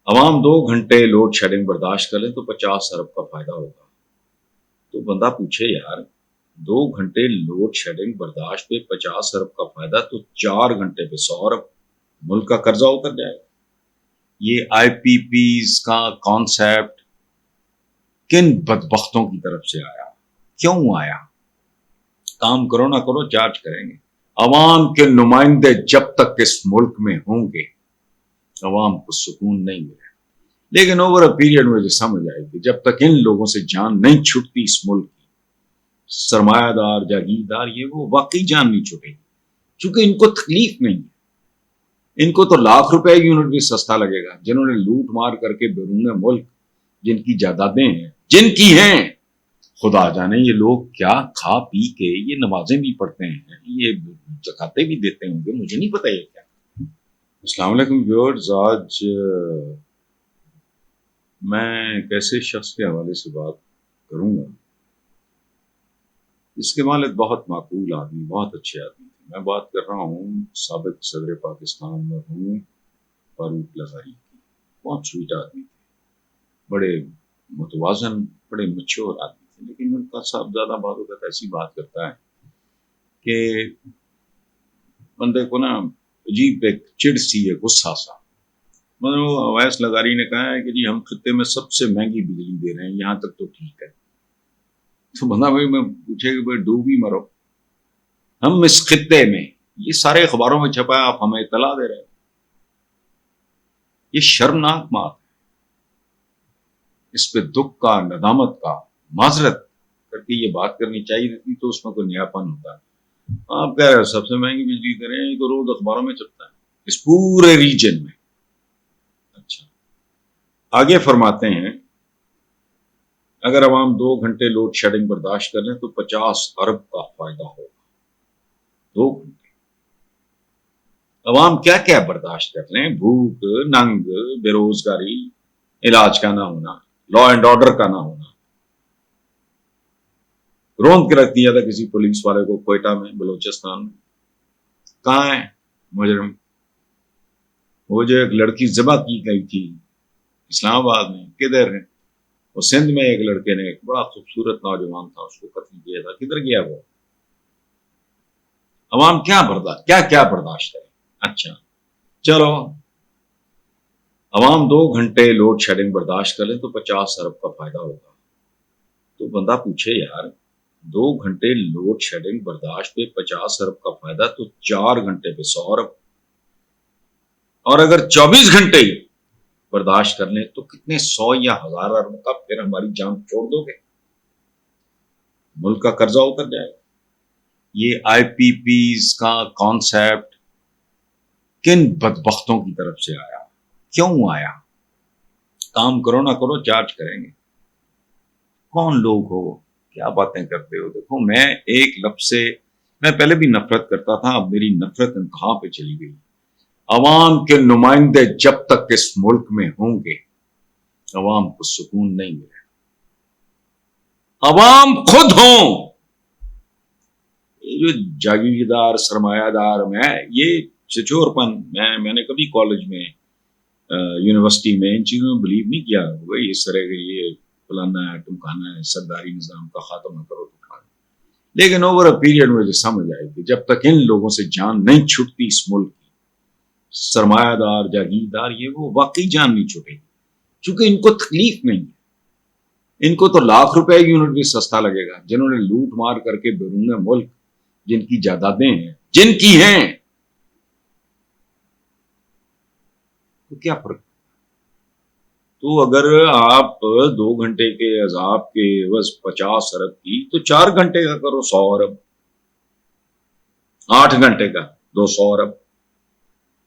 عوام 2 گھنٹے load shedding برداشت کر لیں تو 50 ارب کا فائدہ ہوگا. تو بندہ پوچھے یار 2 گھنٹے لوڈ شیڈنگ برداشت پہ 50 ارب کا فائدہ تو 4 گھنٹے پہ 100 ارب ملک کا قرضہ اتر جائے گا. یہ آئی پی پیز کا کانسیپٹ کن بدبختوں کی طرف سے آیا؟ کیوں آیا؟ کام کرو نہ کرو چارج کریں گے. عوام کے نمائندے جب تک اس ملک میں ہوں گے عوام کو سکون نہیں ملے. لیکن اوور اے پیریڈ مجھے سمجھ آئے گی جب تک ان لوگوں سے جان نہیں چھٹتی اس ملک کی، سرمایہ دار جاگیردار یہ وہ واقعی جان نہیں چھٹے گی. چونکہ ان کو تکلیف نہیں ہے، ان کو تو ₹1,00,000 یونٹ بھی سستا لگے گا. جنہوں نے لوٹ مار کر کے بیرون ملک جن کی جائیدادیں ہیں، جن کی ہیں، خدا جانے یہ لوگ کیا کھا پی کے یہ نمازیں بھی پڑھتے ہیں، یہ زکاتیں بھی دیتے ہوں گے، مجھے نہیں پتا یہ کیا. السلام علیکم ویورز. آج میں ایک ایسے شخص کے حوالے سے بات کروں گا اس کے والد بہت معقول آدمی، بہت اچھے آدمی تھے. میں بات کر رہا ہوں سابق صدر پاکستان مرحوم فاروق لغاری کی. بہت سویٹ آدمی تھے، بڑے متوازن، بڑے مچور آدمی تھے. لیکن ان کا صاحب زیادہ بعض اوقات ایسی بات کرتا ہے کہ بندے کو نا عجیب ایک چڑ سی ہے، غصہ سا. اویس لغاری نے کہا ہے کہ جی ہم خطے میں سب سے مہنگی بجلی دے رہے ہیں، یہاں تک تو ٹھیک ہے. تو بندہ بھائی میں پوچھے کہ بھائی ڈوب ہی مرو، ہم اس خطے میں یہ سارے اخباروں میں چھپا ہے، آپ ہمیں اطلاع دے رہے ہیں. یہ شرمناک بات ہے. اس پہ دکھ کا، ندامت کا، معذرت کر کے یہ بات کرنی چاہیے تھی تو اس میں کوئی نیاپن ہوتا ہے. آپ کہہ رہے سب سے مہنگی بجلی دے رہے ہیں، یہ تو روز اخباروں میں چھپتا ہے اس پورے ریجن میں. اچھا آگے فرماتے ہیں اگر عوام 2 گھنٹے لوڈ شیڈنگ برداشت کر لیں تو 50 ارب کا فائدہ ہوگا. 2 گھنٹے عوام کیا کیا برداشت کر لیں؟ بھوک، ننگ، بے روزگاری، علاج کا نہ ہونا، لا اینڈ آرڈر کا نہ ہونا. روند کے رکھ دیا تھا کسی پولیس والے کو کوئٹہ میں، بلوچستان میں. کہاں ہے مجرم؟ وہ جو ایک لڑکی ذبح کی گئی تھی اسلام آباد میں، کدھر ہے وہ؟ سندھ میں ایک لڑکے نے، ایک بڑا خوبصورت نوجوان تھا، اس کو قتل کیا تھا. کدھر گیا وہ؟ عوام کیا برداشت کرے؟ اچھا چلو عوام 2 گھنٹے لوڈ شیڈنگ برداشت کر لیں تو 50 ارب کا فائدہ ہوگا. تو بندہ پوچھے یار 2 گھنٹے لوڈ شیڈنگ برداشت پہ 50 ارب کا فائدہ تو 4 گھنٹے پہ 100 ارب. اور اگر 24 گھنٹے برداشت کر لیں تو کتنے 100 یا 1000 ارب کا پھر ہماری جان چھوڑ دو گے؟ ملک کا قرضہ اتر جائے گا. یہ آئی پی پیز کا کانسیپٹ کن بدبختوں کی طرف سے آیا؟ کیوں آیا؟ کام کرو نہ کرو چارج کریں گے. کون لوگ ہو، کیا باتیں کرتے ہو؟ دیکھو میں ایک لفظ سے میں پہلے بھی نفرت کرتا تھا، اب میری نفرت انتہا پہ چلی گئی. عوام کے نمائندے جب تک اس ملک میں ہوں گے عوام کو سکون نہیں ملے. عوام خود ہوں جو جاگیردار، سرمایہ دار. میں یہ چچور پن میں نے کبھی کالج میں، یونیورسٹی میں ان چیزوں میں بلیو نہیں کیا. وہی اس طرح کے یہ فلانا ہے، ٹمکانا ہے، سرداری نظام کا خاتمہ کرو تو کھانا. لیکن اوور اے پیریڈ مجھے سمجھ آئے گی جب تک ان لوگوں سے جان نہیں چھٹتی اس ملک کی، سرمایہ دار جاگیردار یہ وہ واقعی جان نہیں چھٹے گی. چونکہ ان کو تکلیف نہیں ہے، ان کو تو ₹1,00,000 یونٹ بھی سستا لگے گا. جنہوں نے لوٹ مار کر کے بیرون ملک جن کی جائیدادیں ہیں، جن کی ہیں، تو کیا فرق؟ تو اگر آپ 2 گھنٹے کے عذاب کے عوض 50 ارب کی تو 4 گھنٹے کا کرو 100 ارب، 8 گھنٹے کا 200 ارب.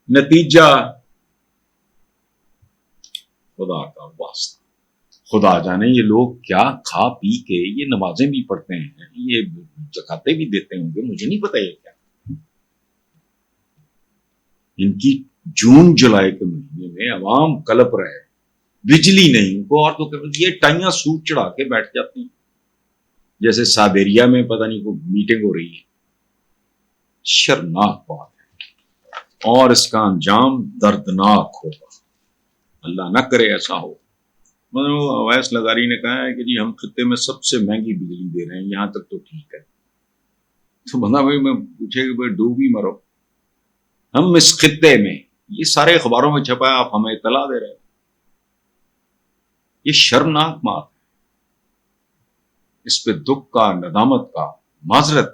نتیجہ خدا کا واسطہ، خدا جانے یہ لوگ کیا کھا پی کے یہ نمازیں بھی پڑھتے ہیں، یہ زکاتیں بھی دیتے ہوں گے، مجھے نہیں پتا یہ کیا. ان کی جون جولائی کے مہینے میں عوام کلپ رہے، بجلی نہیں ان کو، اور تو یہ ٹائیاں سوٹ چڑھا کے بیٹھ جاتی ہیں جیسے سائبیریا میں پتہ نہیں کوئی میٹنگ ہو رہی ہے. شرمناک بات ہے اور اس کا انجام دردناک ہوگا. اللہ نہ کرے ایسا ہو. اویس لغاری نے کہا ہے کہ جی ہم خطے میں سب سے مہنگی بجلی دے رہے ہیں, یہاں تک تو ٹھیک ہے. تو بندہ بھائی میں پوچھے کہ بھائی ڈوب ہی مرو, ہم اس خطے میں یہ سارے اخباروں میں چھپا ہے, آپ ہمیں اطلاع دے رہے ہیں. یہ شرمناک بات ہے, اس پہ دکھ کا, ندامت کا, معذرت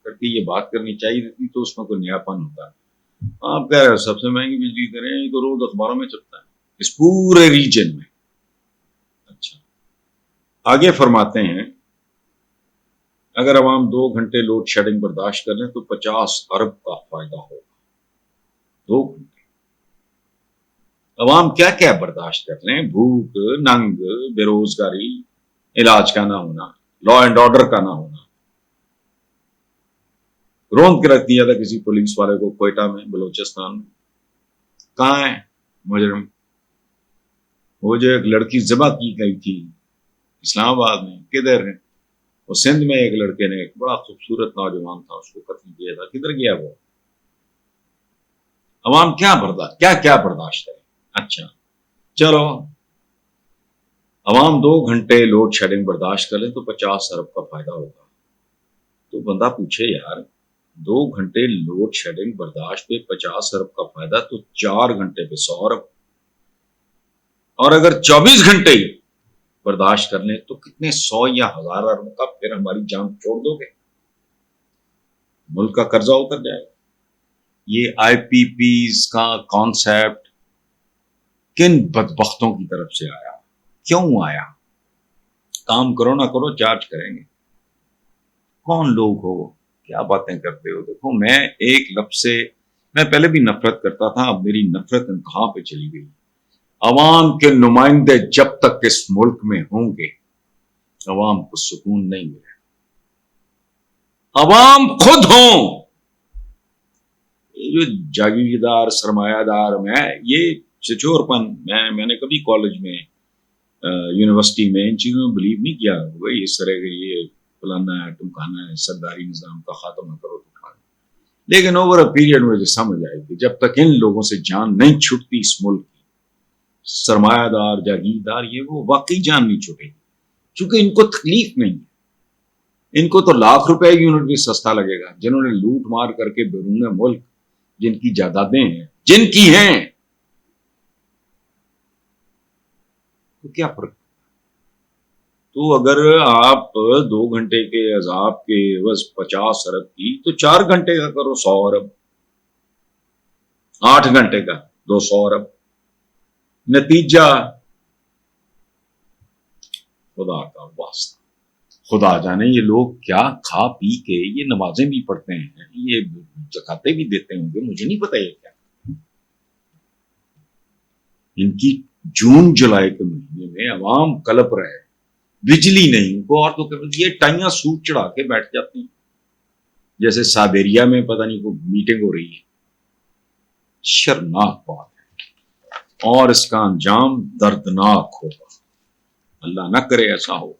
کر کے یہ بات کرنی چاہیے تھی, تو اس میں کوئی نیاپن ہوتا ہے. آپ کہہ رہے ہیں سب سے مہنگی بجلی دے رہے ہیں, یہ تو روز اخباروں میں چھپتا ہے اس پورے ریجن میں. اچھا, آگے فرماتے ہیں اگر عوام 2 گھنٹے لوڈ شیڈنگ برداشت کر لیں تو 50 ارب کا فائدہ ہوگا. 2 گھنٹے عوام کیا کیا برداشت کر لیں, بھوک, ننگ, بے روزگاری, علاج کا نہ ہونا, لا اینڈ آرڈر کا نہ ہونا. روند کے رکھ دیا تھا کسی پولیس والے کو کوئٹہ میں, بلوچستان میں. کہاں ہے مجرم؟ وہ جو ایک لڑکی ذبح کی گئی تھی اسلام آباد میں, کدھر ہے وہ؟ سندھ میں ایک لڑکے نے, ایک بڑا خوبصورت نوجوان تھا, اس کو قتل کیا تھا, کدھر گیا وہ؟ عوام کیا برداشت کرے. اچھا چلو, عوام 2 گھنٹے لوڈ شیڈنگ برداشت کر لیں تو 50 ارب کا فائدہ ہوگا. تو بندہ پوچھے یار 2 گھنٹے لوڈ شیڈنگ برداشت پہ 50 ارب کا فائدہ, تو 4 گھنٹے پہ 100 ارب, اور اگر 24 گھنٹے ہی برداشت کر لیں تو کتنے 100 یا 1000 ارب کا پھر ہماری جان چھوڑ دو گے, ملک کا قرضہ اتر جائے گا. یہ آئی پی پیز کا کانسیپٹ کن بدبختوں کی طرف سے آیا, کیوں آیا؟ کام کرو نہ کرو چارج کریں گے. کون لوگ ہو, کیا باتیں کرتے ہو؟ دیکھو میں ایک لفظ سے میں پہلے بھی نفرت کرتا تھا, اب میری نفرت انتہا پہ چلی گئی. عوام کے نمائندے جب تک اس ملک میں ہوں گے عوام کو سکون نہیں ملے. عوام خود ہوں, جو جاگیردار سرمایہ دار, میں یہ چچور پن, میں نے کبھی کالج میں یونیورسٹی میں ان چیزوں میں بلیو نہیں کیا. بھائی اس طرح کے یہ فلانا ہے, ٹمکانا ہے, سرداری نظام کا خاتمہ کرو تو کھانا. لیکن اوور اے پیریڈ مجھے سمجھ آئے گی جب تک ان لوگوں سے جان نہیں چھٹتی اس ملک کی, سرمایہ دار, جاگیردار, یہ وہ واقعی جان نہیں چھوٹے گی, چونکہ ان کو تکلیف نہیں ہے. ان کو تو لاکھ روپے یونٹ بھی سستا لگے گا. جنہوں نے لوٹ مار کر کے بیرون ملک جن کی جائیدادیں ہیں, جن کی ہیں, تو کیا فرق؟ تو اگر آپ 2 گھنٹے کے عذاب کے عوض 50 ارب کی, تو 4 گھنٹے کا کرو 100 ارب, 8 گھنٹے کا 200 ارب. نتیجہ خدا کا واسطہ, خدا جانے یہ لوگ کیا کھا پی کے, یہ نمازیں بھی پڑھتے ہیں, یہ زکاتیں بھی دیتے ہوں گے, مجھے نہیں پتا یہ کیا. ان کی جون جولائی کے مہینے میں عوام کلپ رہے, بجلی نہیں, ان کو اور تو یہ ٹائیاں سوٹ چڑھا کے بیٹھ جاتی ہیں جیسے سائبیریا میں پتہ نہیں کوئی میٹنگ ہو رہی ہے. شرمناک بات ہے, اور اس کا انجام دردناک ہوگا. اللہ نہ کرے ایسا ہو.